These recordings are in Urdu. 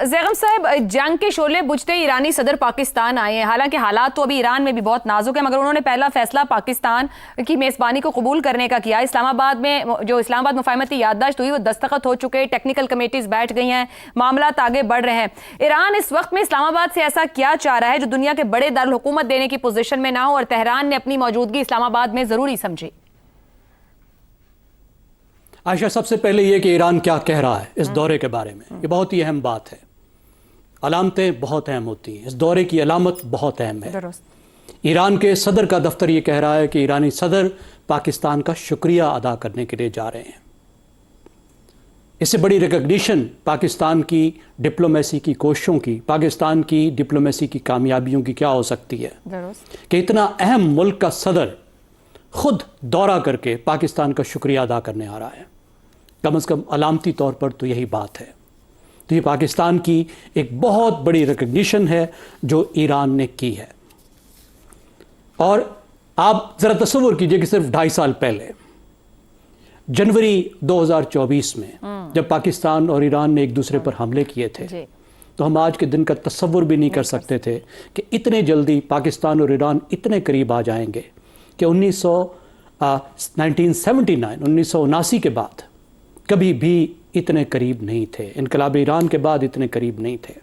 زیغم صاحب، جنگ کے شعلے بجھتے ایرانی صدر پاکستان آئے ہیں. حالانکہ حالات تو ابھی ایران میں بھی بہت نازک ہیں، مگر انہوں نے پہلا فیصلہ پاکستان کی میزبانی کو قبول کرنے کا کیا. اسلام آباد مفاہمتی یادداشت ہوئی، وہ دستخط ہو چکے، ٹیکنیکل کمیٹیز بیٹھ گئی ہیں، معاملات آگے بڑھ رہے ہیں. ایران اس وقت میں اسلام آباد سے ایسا کیا چاہ رہا ہے جو دنیا کے بڑے دارالحکومت دینے کی پوزیشن میں نہ ہو اور تہران نے اپنی موجودگی اسلام آباد میں ضروری سمجھی؟ عائشہ، سب سے پہلے یہ کہ ایران کیا کہہ رہا ہے اس دورے کے بارے میں، یہ بہت ہی اہم بات ہے. علامتیں بہت اہم ہوتی ہیں، اس دورے کی علامت بہت اہم ہے. ایران کے صدر کا دفتر یہ کہہ رہا ہے کہ ایرانی صدر پاکستان کا شکریہ ادا کرنے کے لیے جا رہے ہیں. اس سے بڑی ریکگنیشن پاکستان کی ڈپلومیسی کی کوششوں کی، پاکستان کی ڈپلومیسی کی کامیابیوں کی کیا ہو سکتی ہے کہ اتنا اہم ملک کا صدر خود دورہ کر کے پاکستان کا شکریہ ادا کرنے آ رہا ہے. کم از کم علامتی طور پر تو یہی بات ہے. تو یہ پاکستان کی ایک بہت بڑی ریکگنیشن ہے جو ایران نے کی ہے. اور آپ ذرا تصور کیجئے کہ صرف 2.5 سال پہلے جنوری 2024 میں جب پاکستان اور ایران نے ایک دوسرے پر حملے کیے تھے تو ہم آج کے دن کا تصور بھی نہیں کر سکتے تھے کہ اتنے جلدی پاکستان اور ایران اتنے قریب آ جائیں گے کہ 1979 کے بعد کبھی بھی اتنے قریب نہیں تھے. انقلاب ایران کے بعد اتنے قریب نہیں تھے.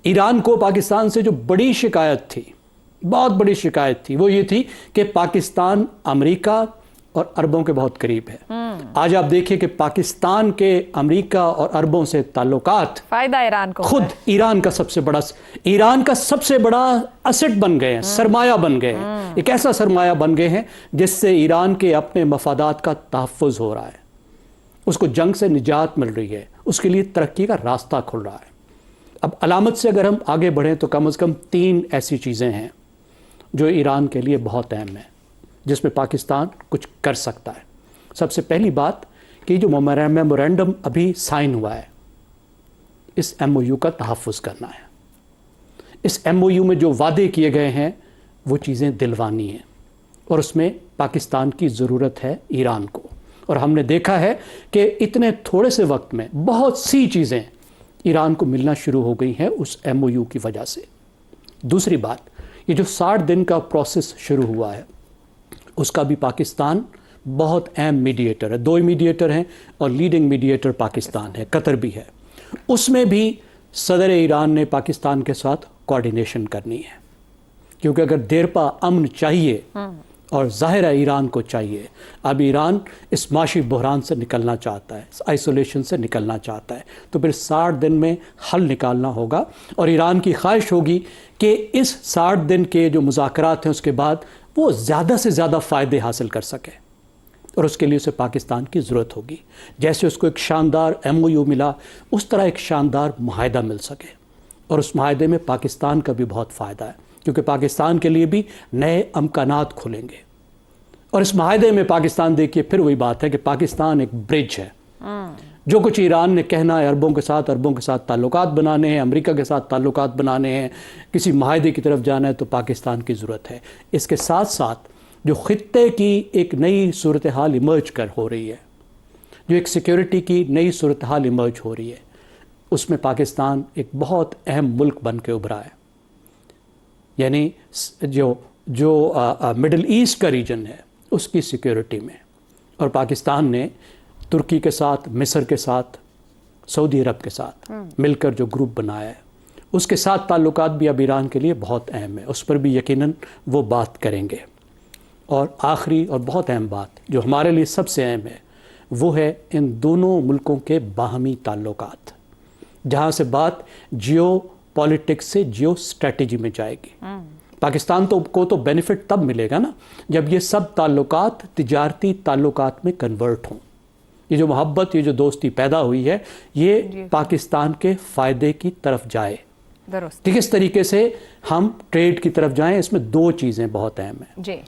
ایران کو پاکستان سے جو بڑی شکایت تھی، بہت بڑی شکایت تھی، وہ یہ تھی کہ پاکستان امریکہ اور عربوں کے بہت قریب ہے. آج آپ دیکھیں کہ پاکستان کے امریکہ اور عربوں سے تعلقات فائدہ ایران کو خود ایران کا سب سے بڑا اسٹ بن گئے ہیں، سرمایہ بن گئے ہیں. ایک ایسا سرمایہ بن گئے ہیں جس سے ایران کے اپنے مفادات کا تحفظ ہو رہا ہے، اس کو جنگ سے نجات مل رہی ہے، اس کے لیے ترقی کا راستہ کھل رہا ہے. اب علامت سے اگر ہم آگے بڑھیں تو کم از کم 3 ایسی چیزیں ہیں جو ایران کے لیے بہت اہم ہیں، جس میں پاکستان کچھ کر سکتا ہے. سب سے پہلی بات کہ جو میمورینڈم ابھی سائن ہوا ہے، اس ایم او یو کا تحفظ کرنا ہے. اس ایم او یو میں جو وعدے کیے گئے ہیں وہ چیزیں دلوانی ہیں، اور اس میں پاکستان کی ضرورت ہے ایران کو. اور ہم نے دیکھا ہے کہ اتنے تھوڑے سے وقت میں بہت سی چیزیں ایران کو ملنا شروع ہو گئی ہیں اس ایم او یو کی وجہ سے. دوسری بات، یہ جو 60 دن کا پروسیس شروع ہوا ہے اس کا بھی پاکستان بہت اہم میڈیٹر ہے. 2 میڈیٹر ہیں اور لیڈنگ میڈیٹر پاکستان ہے، قطر بھی ہے. اس میں بھی صدر ایران نے پاکستان کے ساتھ کوارڈینیشن کرنی ہے، کیونکہ اگر دیرپا امن چاہیے اور ظاہر ہے ایران کو چاہیے. اب ایران اس معاشی بحران سے نکلنا چاہتا ہے، اس آئسولیشن سے نکلنا چاہتا ہے، تو پھر 60 دن میں حل نکالنا ہوگا. اور ایران کی خواہش ہوگی کہ اس 60 دن کے جو مذاکرات ہیں اس کے بعد وہ زیادہ سے زیادہ فائدے حاصل کر سکے، اور اس کے لیے اسے پاکستان کی ضرورت ہوگی. جیسے اس کو ایک شاندار ایم او یو ملا، اس طرح ایک شاندار معاہدہ مل سکے. اور اس معاہدے میں پاکستان کا بھی بہت فائدہ ہے، کیونکہ پاکستان کے لیے بھی نئے امکانات کھلیں گے. اور اس معاہدے میں پاکستان، دیکھیے پھر وہی بات ہے کہ پاکستان ایک برج ہے. جو کچھ ایران نے کہنا ہے عربوں کے ساتھ تعلقات بنانے ہیں، امریکہ کے ساتھ تعلقات بنانے ہیں، کسی معاہدے کی طرف جانا ہے، تو پاکستان کی ضرورت ہے. اس کے ساتھ ساتھ جو خطے کی ایک نئی صورتحال ایمرج ہو رہی ہے، جو ایک سیکیورٹی کی نئی صورتحال ایمرج ہو رہی ہے، اس میں پاکستان ایک بہت اہم ملک بن کے ابھرا ہے. یعنی جو مڈل ایسٹ کا ریجن ہے اس کی سیکیورٹی میں. اور پاکستان نے ترکی کے ساتھ، مصر کے ساتھ، سعودی عرب کے ساتھ مل کر جو گروپ بنایا ہے، اس کے ساتھ تعلقات بھی اب ایران کے لیے بہت اہم ہے. اس پر بھی یقیناً وہ بات کریں گے. اور آخری اور بہت اہم بات جو ہمارے لیے سب سے اہم ہے وہ ہے ان دونوں ملکوں کے باہمی تعلقات، جہاں سے بات جیو پولیٹکس سے جیو اسٹریٹجی میں جائے گی. پاکستان کو تو بینیفٹ تب ملے گا نا جب یہ سب تعلقات تجارتی تعلقات میں کنورٹ ہوں. یہ جو محبت، یہ جو دوستی پیدا ہوئی ہے، یہ پاکستان کے فائدے کی طرف جائے. کس طریقے سے ہم ٹریڈ کی طرف جائیں، اس میں 2 چیزیں بہت اہم ہیں.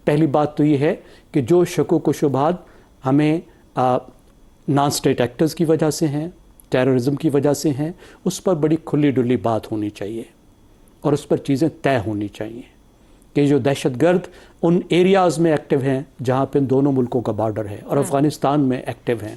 پہلی بات تو یہ ہے کہ جو شکوک و شبہات ہمیں نان سٹیٹ ایکٹرز کی وجہ سے ہیں، ٹیررزم کی وجہ سے ہیں، اس پر بڑی کھلی ڈلی بات ہونی چاہیے، اور اس پر چیزیں طے ہونی چاہیے کہ جو دہشت گرد ان ایریاز میں ایکٹیو ہیں جہاں پہ ان دونوں ملکوں کا بارڈر ہے اور افغانستان میں ایکٹیو ہیں،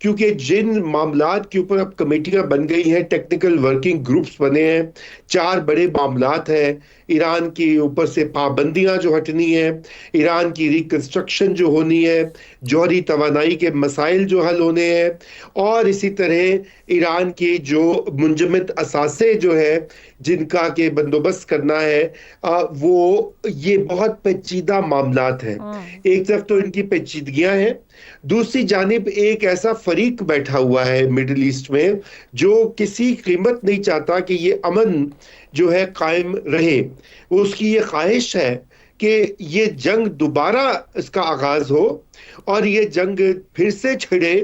کیونکہ جن معاملات کے اوپر اب کمیٹیاں بن گئی ہیں، ٹیکنیکل ورکنگ گروپس بنے ہیں، 4 بڑے معاملات ہیں، ایران کے اوپر سے پابندیاں جو ہٹنی ہیں، ایران کی ریکنسٹرکشن جو ہونی ہے، جوہری توانائی کے مسائل جو حل ہونے ہیں، اور اسی طرح ایران کے جو منجمد اثاثے جو ہے جن کا کہ بندوبست کرنا ہے، وہ یہ بہت پیچیدہ معاملات ہیں۔ ایک طرف تو ان کی پیچیدگیاں ہیں، دوسری جانب ایک ایسا فریق بیٹھا ہوا ہے مڈل ایسٹ میں جو کسی قیمت نہیں چاہتا کہ یہ امن جو ہے قائم رہے۔ اس کی یہ خواہش ہے کہ یہ جنگ دوبارہ اس کا آغاز ہو اور یہ جنگ پھر سے چھڑے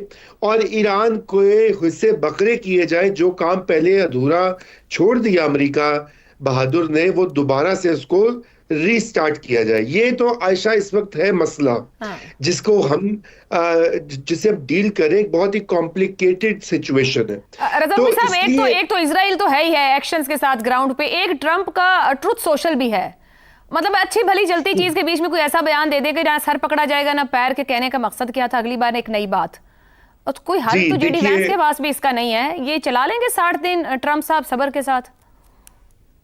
اور ایران کو حصے بکرے کیے جائیں۔ جو کام پہلے ادھورا چھوڑ دیا امریکہ بہادر نے، وہ دوبارہ سے اس کو ری سٹارٹ کیا جائے۔ یہ تو عائشہ اس وقت ہے مسئلہ جس کو جسے ہم ڈیل کریں، ایک بہت ہی کمپلیکیٹڈ سچویشن ہے۔ رضا صاحب، ایک تو اسرائیل تو ہے ہی ہے ایکشنز کے ساتھ گراؤنڈ پہ، ایک ٹرمپ کا ٹروتھ سوشل بھی ہے۔ مطلب اچھی بھلی چلتی چیز کے بیچ میں کوئی ایسا بیان دے دے کہ جہاں سر پکڑا جائے گا نہ پیر، کے کہنے کا مقصد کیا تھا، اگلی بار ایک نئی بات۔ اور کوئی حل تو جے ڈی وینس کے پاس بھی اس کا نہیں ہے۔ یہ چلا لیں گے 60 دن ٹرمپ صاحب صبر کے ساتھ؟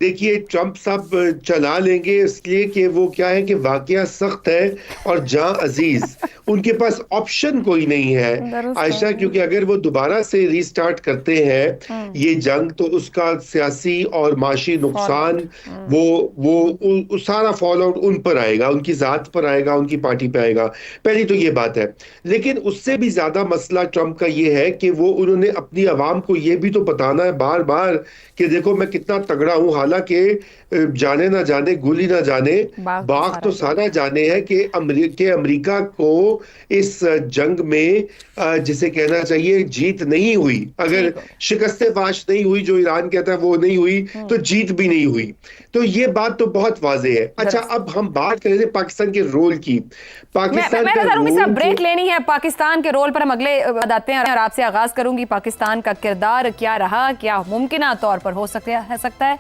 دیکھیے، ٹرمپ صاحب چلا لیں گے اس لیے کہ وہ کیا ہے کہ واقعہ سخت ہے اور جاں عزیز، ان کے پاس آپشن کوئی نہیں ہے عائشہ، کیونکہ اگر وہ دوبارہ سے ری سٹارٹ کرتے ہیں یہ جنگ تو اس کا سیاسی اور معاشی نقصان وہ سارا فال آؤٹ ان پر آئے گا، ان کی ذات پر آئے گا، ان کی پارٹی پہ آئے گا۔ پہلی تو یہ بات ہے، لیکن اس سے بھی زیادہ مسئلہ ٹرمپ کا یہ ہے کہ وہ انہوں نے اپنی عوام کو یہ بھی تو بتانا ہے بار بار کہ دیکھو میں کتنا تگڑا ہوں، حالانکہ جانے نہ جانے گولی نہ جانے باغ تو سارا جانے ہے کہ امریکہ کو اس جنگ میں جسے کہنا چاہیے جیت نہیں ہوئی۔ اگر شکست فاش نہیں ہوئی جو ایران کہتا ہے وہ نہیں ہوئی تو جیت بھی نہیں ہوئی، تو یہ بات تو بہت واضح ہے۔ اچھا، اب ہم بات کریں پاکستان کے رول کی۔ پاکستان کا رول بریک لینی ہے، پاکستان کے رول پر ہم اگلے بتاتے ہیں، اور آپ سے آغاز کروں گی پاکستان کا کردار کیا رہا، کیا ممکنہ طور پر ہو سکتا ہے